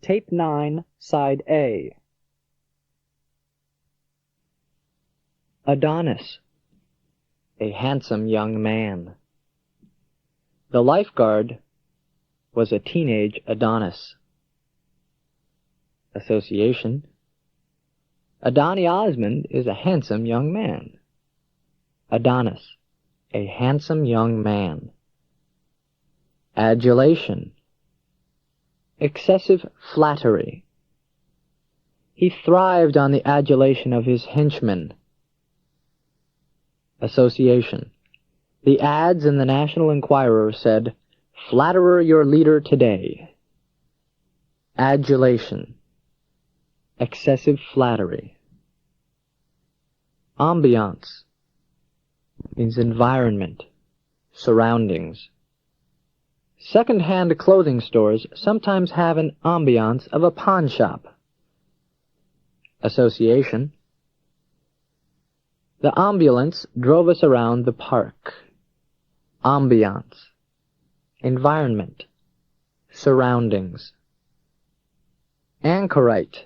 Tape 9, Side A. Adonis, a handsome young man. The lifeguard was a teenage Adonis. Association: Adonny Osmond is a handsome young man. Adonis, a handsome young man. Adulation, excessive flattery. He thrived on the adulation of his henchmen. Association: the ads in the National Enquirer said, "Flatterer your leader today." Adulation, excessive flattery. Ambiance means environment, surroundings. Second-hand clothing stores sometimes have an ambiance of a pawn shop. Association: the ambulance drove us around the park. Ambiance, environment, surroundings. Anchorite,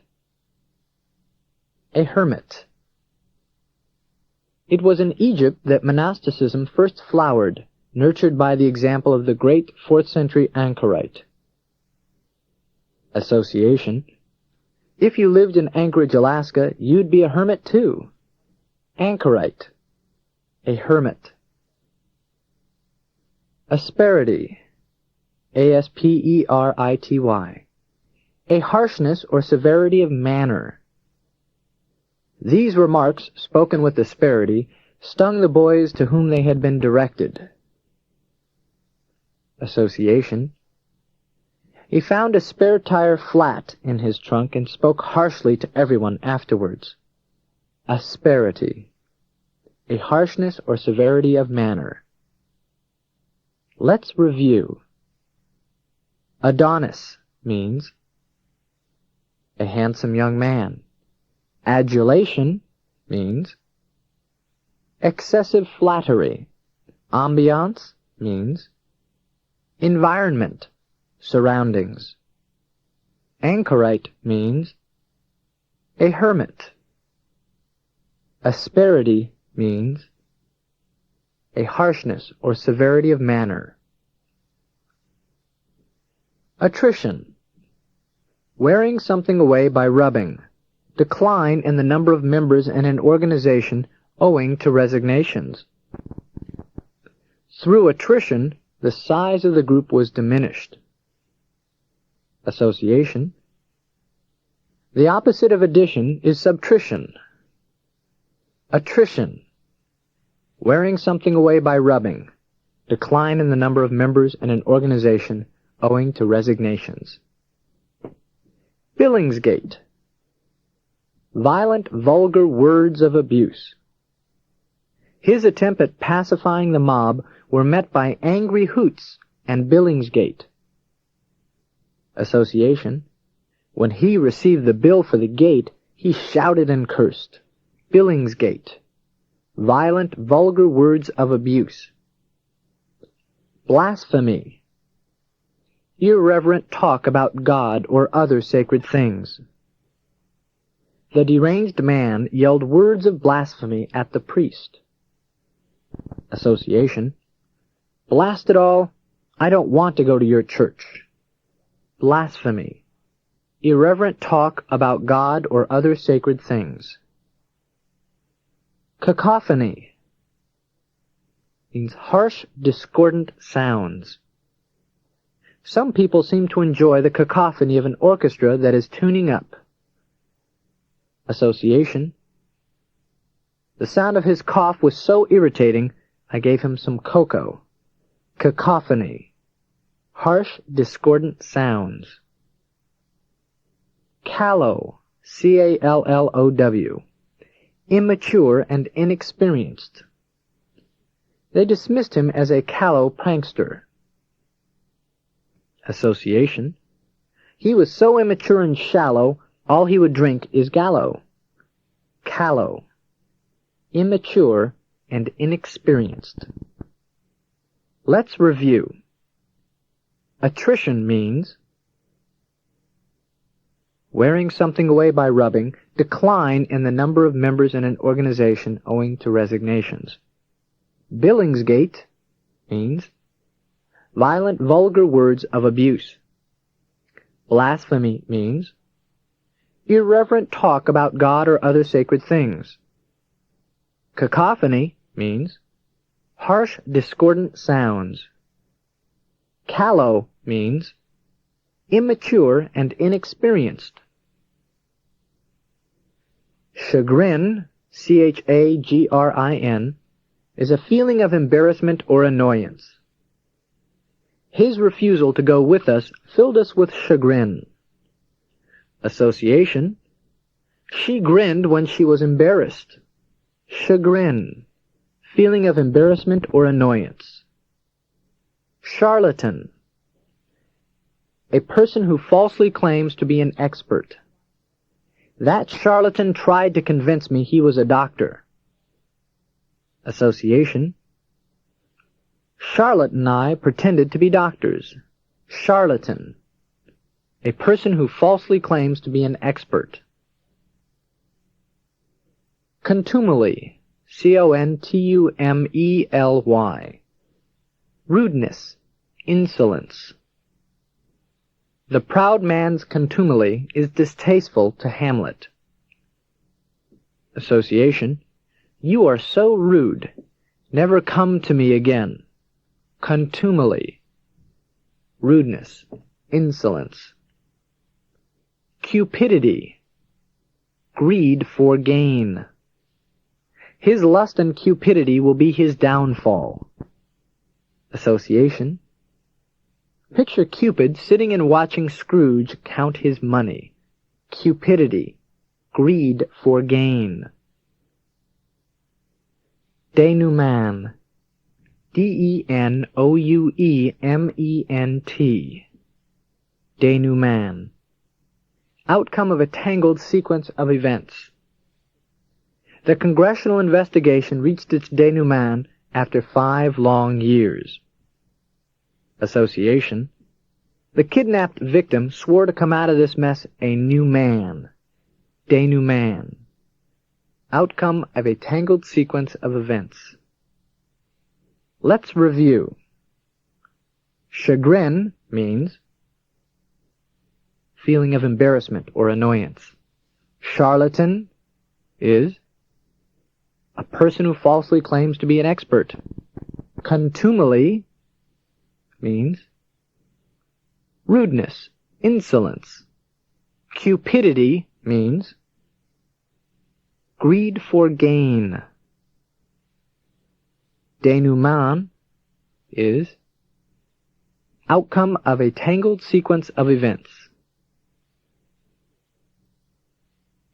a hermit. It was in Egypt that monasticism first flowered, nurtured by the example of the great 4th century anchorite. Association: if you lived in Anchorage, Alaska, you'd be a hermit too. Anchorite, a hermit. Asperity, A-S-P-E-R-I-T-Y, a harshness or severity of manner. These remarks, spoken with asperity, stung the boys to whom they had been directed. Association: he found a spare tire flat in his trunk and spoke harshly to everyone afterwards. Asperity, a harshness or severity of manner. Let's review. Adonis means a handsome young man. Adulation means excessive flattery. Ambiance means environment, surroundings. Anchorite means a hermit. Asperity means a harshness or severity of manner. Attrition, wearing something away by rubbing. Decline in the number of members in an organization owing to resignations. Through attrition, the size of the group was diminished. Association: the opposite of addition is subtrition. Attrition, wearing something away by rubbing. Decline in the number of members in an organization owing to resignations. Billingsgate, violent, vulgar words of abuse. His attempt at pacifying the mob were met by angry hoots and Billingsgate. Association: when he received the bill for the gate, he shouted and cursed. Billingsgate, violent, vulgar words of abuse. Blasphemy, irreverent talk about God or other sacred things. The deranged man yelled words of blasphemy at the priest. Association: blast it all, I don't want to go to your church. Blasphemy, irreverent talk about God or other sacred things. Cacophony means harsh, discordant sounds. Some people seem to enjoy the cacophony of an orchestra that is tuning up. Association: the sound of his cough was so irritating, I gave him some cocoa. Cacophony, harsh, discordant sounds. Callow, C-A-L-L-O-W, immature and inexperienced. They dismissed him as a callow prankster. Association: he was so immature and shallow, all he would drink is gallow. Callow, immature and inexperienced. Let's review. Attrition means wearing something away by rubbing, decline in the number of members in an organization owing to resignations. Billingsgate means violent, vulgar words of abuse. Blasphemy means irreverent talk about God or other sacred things. Cacophony means harsh, discordant sounds. Callow means immature and inexperienced. Chagrin, Chagrin, is a feeling of embarrassment or annoyance. His refusal to go with us filled us with chagrin. Association, she grinned when she was embarrassed. Chagrin, feeling of embarrassment or annoyance. Charlatan, a person who falsely claims to be an expert. That charlatan tried to convince me he was a doctor. Association, Charlotte and I pretended to be doctors. Charlatan, a person who falsely claims to be an expert. Contumely, Contumely, rudeness, insolence. The proud man's contumely is distasteful to Hamlet. Association, you are so rude. Never come to me again. Contumely, rudeness, insolence. Cupidity, greed for gain. His lust and cupidity will be his downfall. Association, picture Cupid sitting and watching Scrooge count his money. Cupidity, greed for gain. Denouement, Denouement, denouement, outcome of a tangled sequence of events. The congressional investigation reached its denouement after 5 long years. Association, the kidnapped victim swore to come out of this mess a new man. Denouement, outcome of a tangled sequence of events. Let's review. Chagrin means feeling of embarrassment or annoyance. Charlatan is a person who falsely claims to be an expert. Contumely means rudeness, insolence. Cupidity means greed for gain. Denouement is outcome of a tangled sequence of events.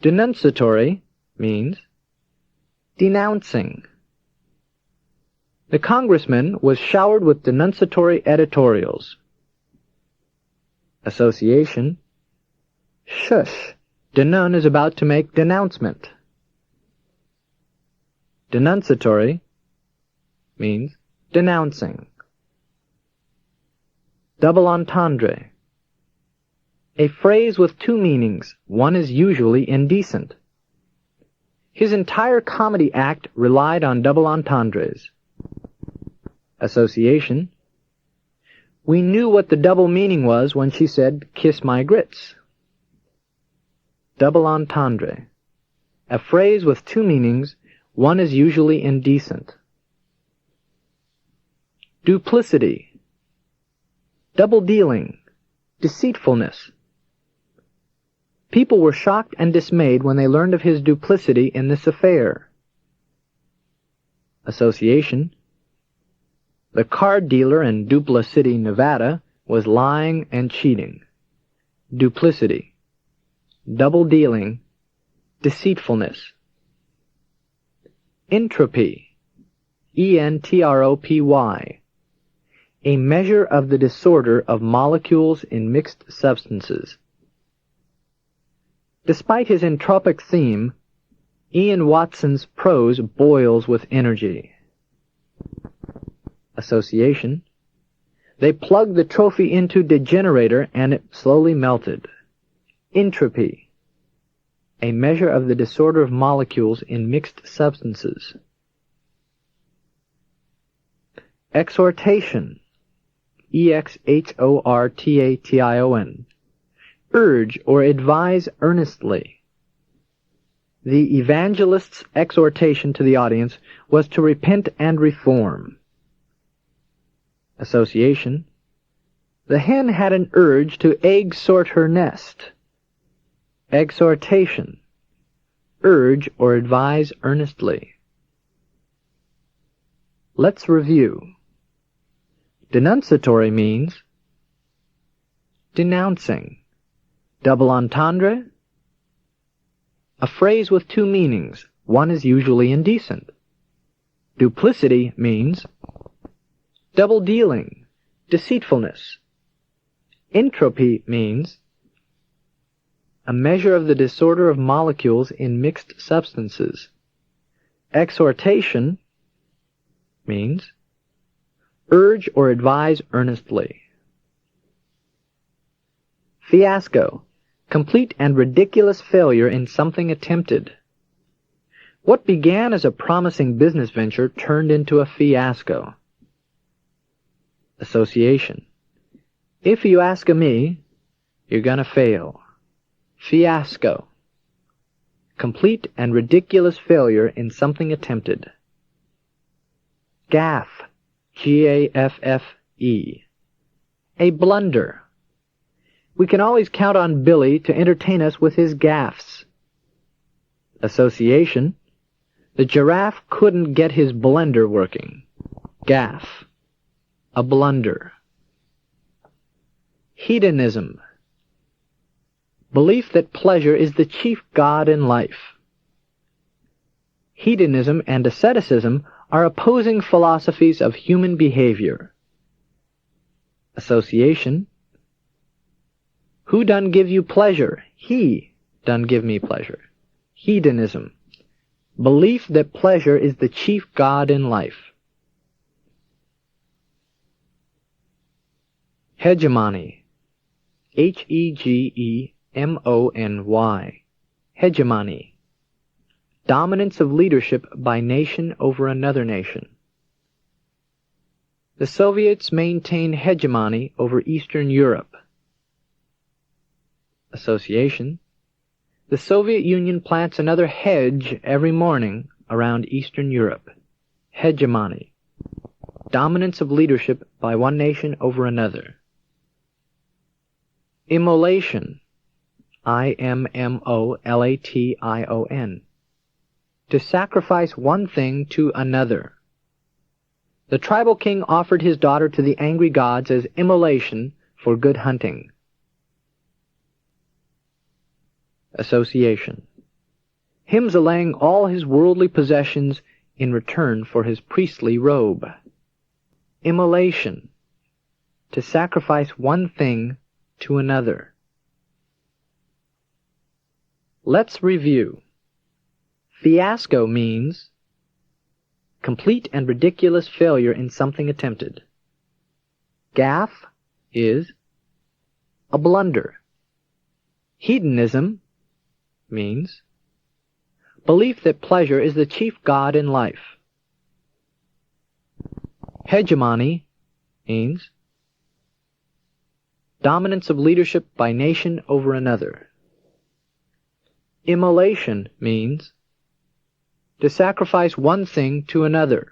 Denunciatory means denouncing. The congressman was showered with denunciatory editorials. Association, shush, denun is about to make denouncement. Denunciatory means denouncing. Double entendre, a phrase with 2 meanings. One is usually indecent. His entire comedy act relied on double entendres. Association, we knew what the double meaning was when she said, kiss my grits. Double entendre, a phrase with 2 meanings. One is usually indecent. Duplicity, double dealing, deceitfulness. People were shocked and dismayed when they learned of his duplicity in this affair. Association, the card dealer in Duplicity, Nevada, was lying and cheating. Duplicity, double dealing, deceitfulness. Entropy, Entropy, a measure of the disorder of molecules in mixed substances. Despite his entropic theme, Ian Watson's prose boils with energy. Association, they plugged the trophy into degenerator and it slowly melted. Entropy, a measure of the disorder of molecules in mixed substances. Exhortation, exhortation, urge or advise earnestly. The evangelist's exhortation to the audience was to repent and reform. Association, the hen had an urge to egg-sort her nest. Exhortation, urge or advise earnestly. Let's review. Denunciatory means denouncing. Double entendre, a phrase with two meanings. One is usually indecent. Duplicity means double dealing, deceitfulness. Entropy means a measure of the disorder of molecules in mixed substances. Exhortation means urge or advise earnestly. Fiasco, complete and ridiculous failure in something attempted. What began as a promising business venture turned into a fiasco. Association, if you ask me, you're gonna fail. Fiasco, complete and ridiculous failure in something attempted. Gaffe, G-A-F-F-E, a blunder. We can always count on Billy to entertain us with his gaffes. Association, the giraffe couldn't get his blender working. Gaffe, a blunder. Hedonism, belief that pleasure is the chief god in life. Hedonism and asceticism are opposing philosophies of human behavior. Association, who done give you pleasure? He done give me pleasure. Hedonism, belief that pleasure is the chief god in life. Hegemony, H-E-G-E-M-O-N-Y, hegemony, dominance of leadership by nation over another nation. The Soviets maintain hegemony over Eastern Europe. Association, the Soviet Union plants another hedge every morning around Eastern Europe. Hegemony, dominance of leadership by one nation over another. Immolation, I-M-M-O-L-A-T-I-O-N, to sacrifice one thing to another. The tribal king offered his daughter to the angry gods as immolation for good hunting. Association, him laying all his worldly possessions in return for his priestly robe. Immolation, to sacrifice one thing to another. Let's review. Fiasco means complete and ridiculous failure in something attempted. Gaffe is a blunder. Hedonism means belief that pleasure is the chief god in life. Hegemony means dominance of leadership by nation over another. Immolation means to sacrifice one thing to another.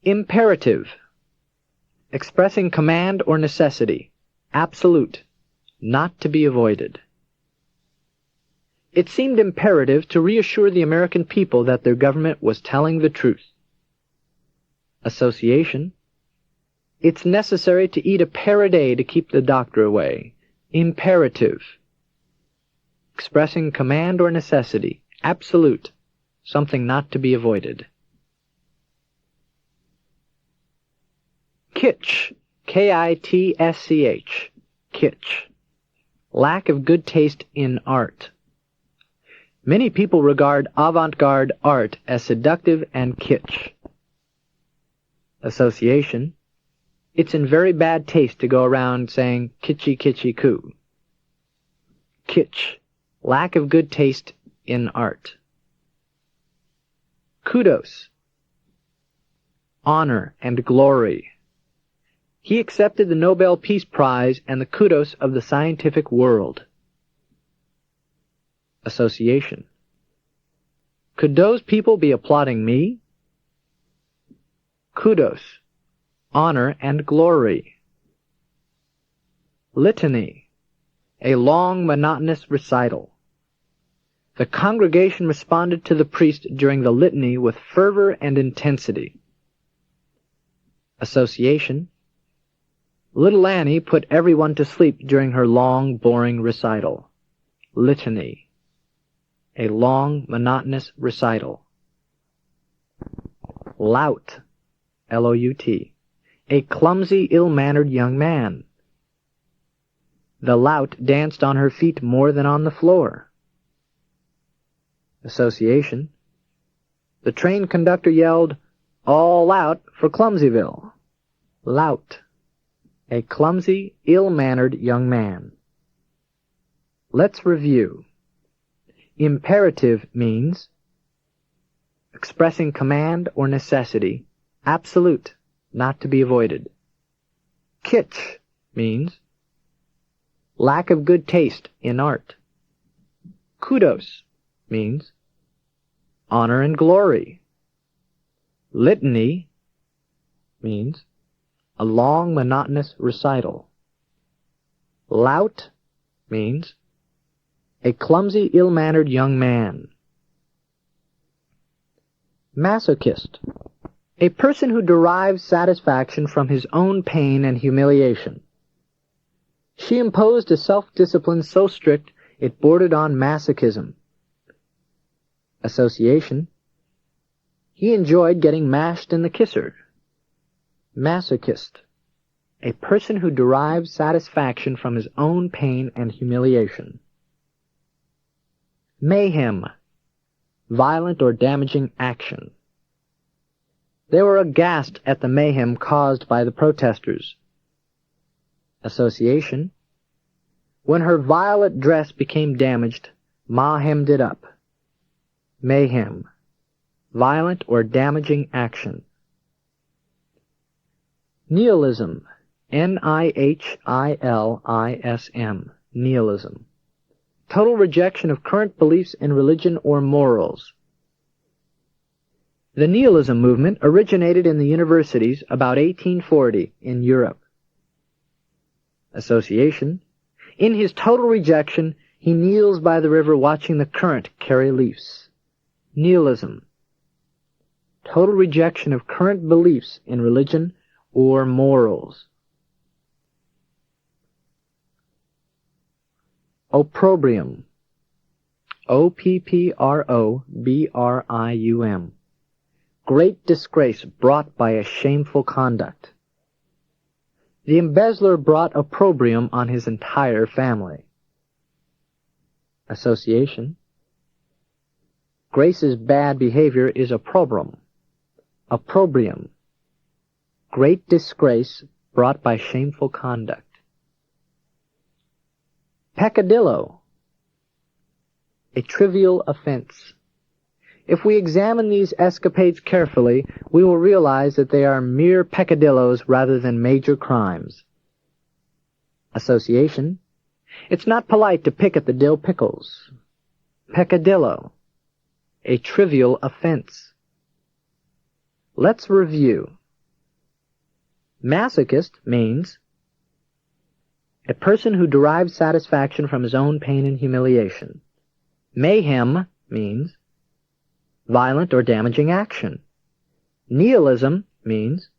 Imperative, expressing command or necessity, absolute, not to be avoided. It seemed imperative to reassure the American people that their government was telling the truth. Association, it's necessary to eat a pear a day to keep the doctor away. Imperative, expressing command or necessity, absolute, something not to be avoided. Kitsch, K-I-T-S-C-H, kitsch, lack of good taste in art. Many people regard avant-garde art as seductive and kitsch. Association, It's in very bad taste to go around saying kitschy kitschy coo. Kitsch, lack of good taste in art. Kudos, honor and glory. He accepted the Nobel Peace Prize and the kudos of the scientific world. Association. Could those people be applauding me? Kudos, honor and glory. Litany, a long monotonous recital. The congregation responded to the priest during the litany with fervor and intensity. Association. Little Annie put everyone to sleep during her long, boring recital. Litany, a long, monotonous recital. Lout, L-O-U-T, a clumsy, ill-mannered young man. The lout danced on her feet more than on the floor. Association. The train conductor yelled, "All out for Clumsyville." Lout, a clumsy, ill-mannered young man. Let's review. Imperative means expressing command or necessity, absolute, not to be avoided. Kitsch means lack of good taste in art. Kudos means honor and glory. Litany means a long, monotonous recital. Lout means a clumsy, ill-mannered young man. Masochist, a person who derives satisfaction from his own pain and humiliation. She imposed a self-discipline so strict it bordered on masochism. Association. He enjoyed getting mashed in the kisser. Masochist, a person who derives satisfaction from his own pain and humiliation. Mayhem, violent or damaging action. They were aghast at the mayhem caused by the protesters. Association. When her violet dress became damaged, Ma hemmed it up. Mayhem, violent or damaging action. Nihilism, N-I-H-I-L-I-S-M, nihilism. Total rejection of current beliefs in religion or morals. The nihilism movement originated in the universities about 1840 in Europe. Association. In his total rejection, he kneels by the river watching the current carry leaves. Nihilism. Total rejection of current beliefs in religion or morals. Opprobrium, O-P-P-R-O-B-R-I-U-M, great disgrace brought by a shameful conduct. The embezzler brought opprobrium on his entire family. Association. Grace's bad behavior is opprobrium. Opprobrium, great disgrace brought by shameful conduct. Peccadillo, a trivial offense. If we examine these escapades carefully, we will realize that they are mere peccadillos rather than major crimes. Association. It's not polite to pick at the dill pickles. Peccadillo, a trivial offense. Let's review. Masochist means a person who derives satisfaction from his own pain and humiliation. Mayhem means violent or damaging action. Nihilism means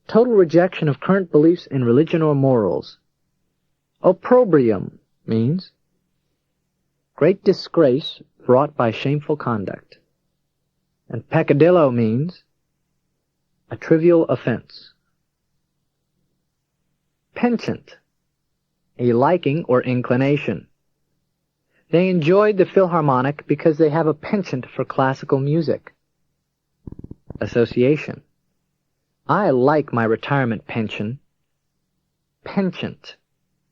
total rejection of current beliefs in religion or morals. Opprobrium means great disgrace brought by shameful conduct. And peccadillo means a trivial offense. Penchant, a liking or inclination. They enjoyed the Philharmonic because they have a penchant for classical music. Association, I like my retirement pension. Penchant,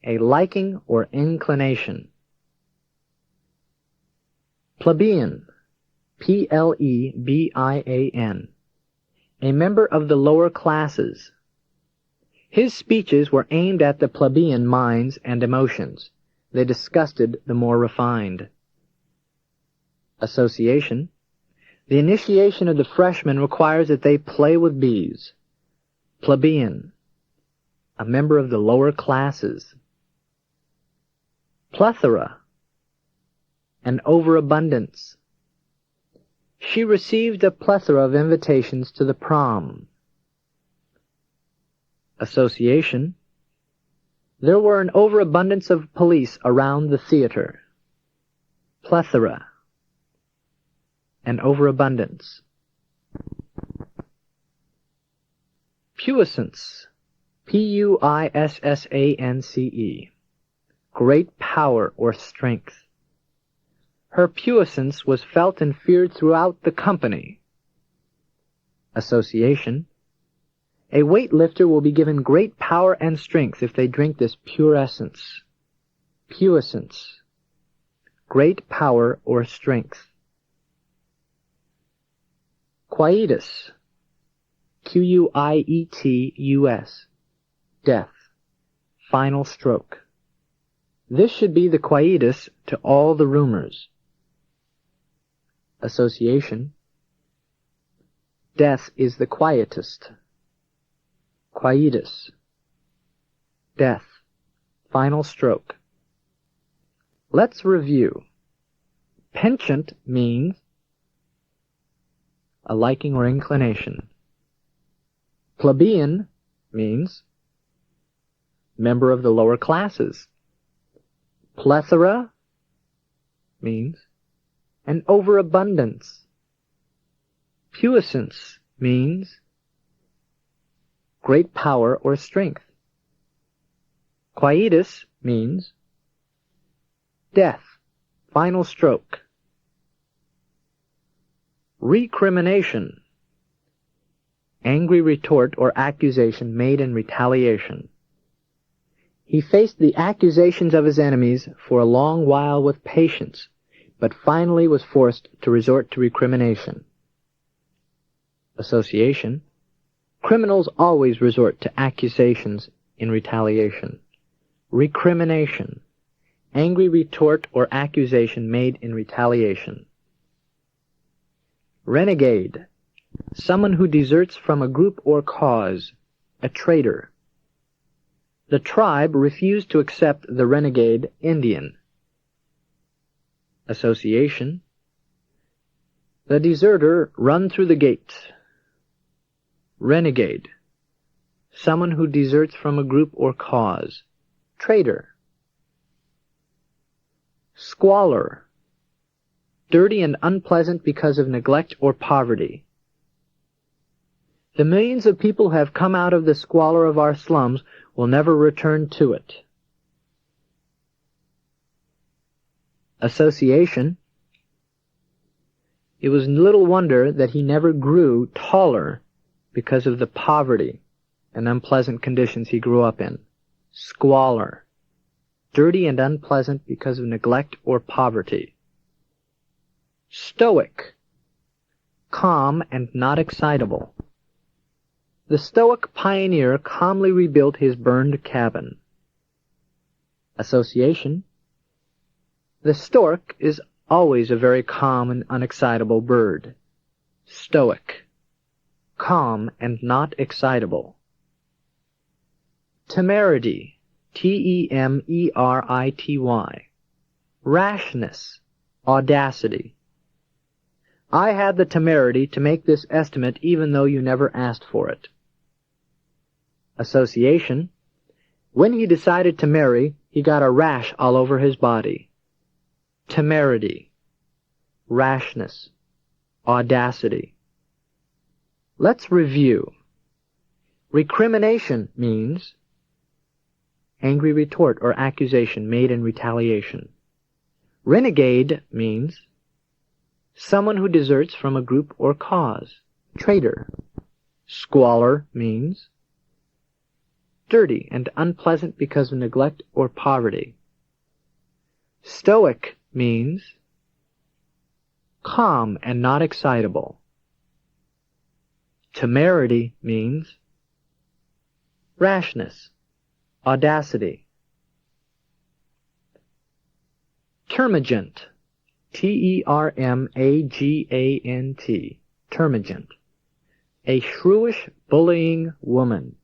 a liking or inclination. Plebeian, Plebian, a member of the lower classes. His speeches were aimed at the plebeian minds and emotions. They disgusted the more refined. Association, the initiation of the freshmen requires that they play with bees. Plebeian, a member of the lower classes. Plethora, an overabundance. She received a plethora of invitations to the prom. Association, there were an overabundance of police around the theater. Plethora, an overabundance. Puissance, Puissance, great power or strength. Her puissance was felt and feared throughout the company. Association, a weightlifter will be given great power and strength if they drink this pure essence. Puissance, great power or strength. Quietus, Quietus, death, final stroke. This should be the quietus to all the rumors. Association, death is the quietest. Quietus, death, final stroke. Let's review. Penchant means a liking or inclination. Plebeian means member of the lower classes. Plethora means an overabundance. Puissance means great power or strength. Quietus means death, final stroke. Recrimination, angry retort or accusation made in retaliation. He faced the accusations of his enemies for a long while with patience, but finally was forced to resort to recrimination. Association, criminals always resort to accusations in retaliation. Recrimination, angry retort or accusation made in retaliation. Renegade, someone who deserts from a group or cause, a traitor. The tribe refused to accept the renegade Indian. Association, the deserter run through the gate. Renegade, someone who deserts from a group or cause, traitor. Squalor, dirty and unpleasant because of neglect or poverty. The millions of people who have come out of the squalor of our slums will never return to it. Association, it was little wonder that he never grew taller because of the poverty and unpleasant conditions he grew up in. Squalor, dirty and unpleasant because of neglect or poverty. Stoic, calm and not excitable. The Stoic pioneer calmly rebuilt his burned cabin. Association, the stork is always a very calm and unexcitable bird. Stoic, calm and not excitable. Temerity, Temerity, rashness, audacity. I had the temerity to make this estimate even though you never asked for it. Association, when he decided to marry, he got a rash all over his body. Temerity, rashness, audacity. Let's review. Recrimination means angry retort or accusation made in retaliation. Renegade means someone who deserts from a group or cause. Traitor, Squalor means dirty and unpleasant because of neglect or poverty. Stoic means calm and not excitable. Temerity means rashness, audacity. Termagant, T-E-R-M-A-G-A-N-T, termagant, a shrewish, bullying woman.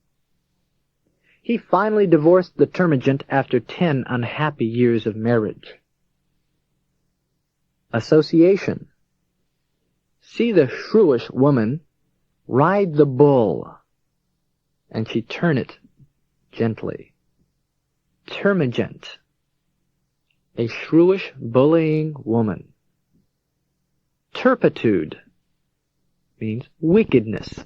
He finally divorced the termagant after 10 unhappy years of marriage. Association, see the shrewish woman ride the bull, and she turn it gently. Termagant, a shrewish, bullying woman. Turpitude means wickedness.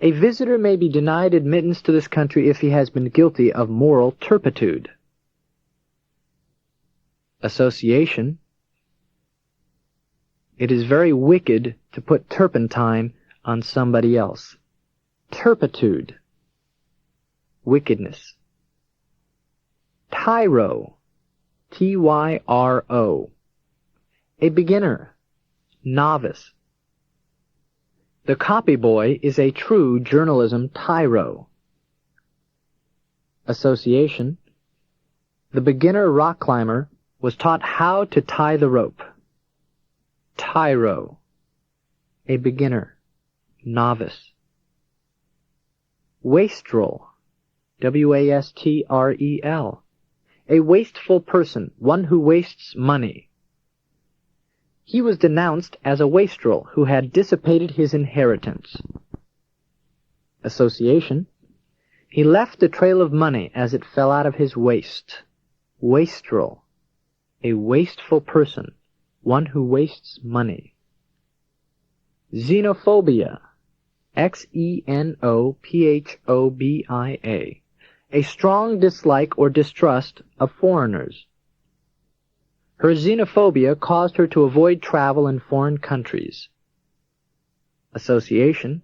A visitor may be denied admittance to this country if he has been guilty of moral turpitude. Association, it is very wicked to put turpentine on somebody else. Turpitude, wickedness. Tyro, T-Y-R-O, a beginner, novice. The copy boy is a true journalism tyro. Association, the beginner rock climber was taught how to tie the rope. Tyro, a beginner, novice. Wastrel, W-A-S-T-R-E-L, a wasteful person, one who wastes money. He was denounced as a wastrel who had dissipated his inheritance. Association, he left a trail of money as it fell out of his waist. Wastrel, a wasteful person, one who wastes money. Xenophobia, X-E-N-O-P-H-O-B-I-A, a strong dislike or distrust of foreigners. Her xenophobia caused her to avoid travel in foreign countries. Association,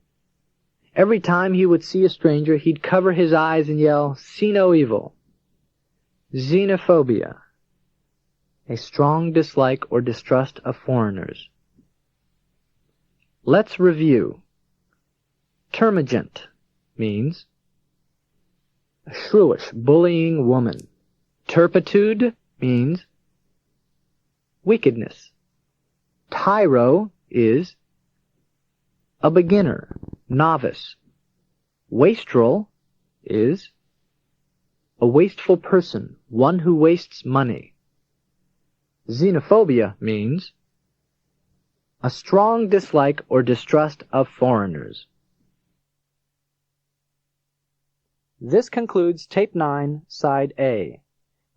every time he would see a stranger, he'd cover his eyes and yell, "See no evil." Xenophobia, a strong dislike or distrust of foreigners. Let's review. Termagant means a shrewish, bullying woman. Turpitude means wickedness. Tyro is a beginner, novice. Wastrel is a wasteful person, one who wastes money. Xenophobia means a strong dislike or distrust of foreigners. This concludes Tape 9, Side A.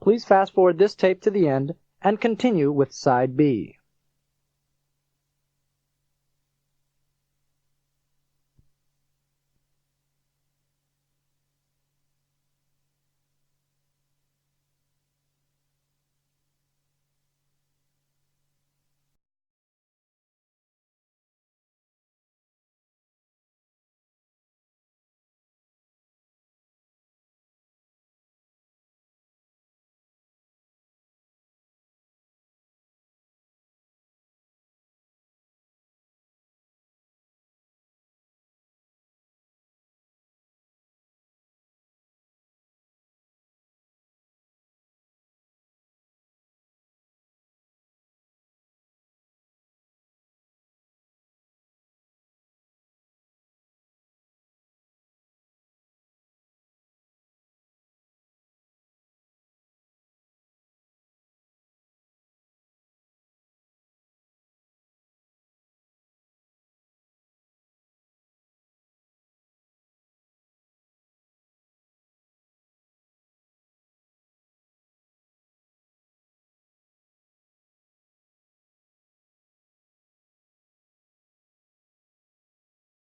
Please fast forward this tape to the end and continue with Side B.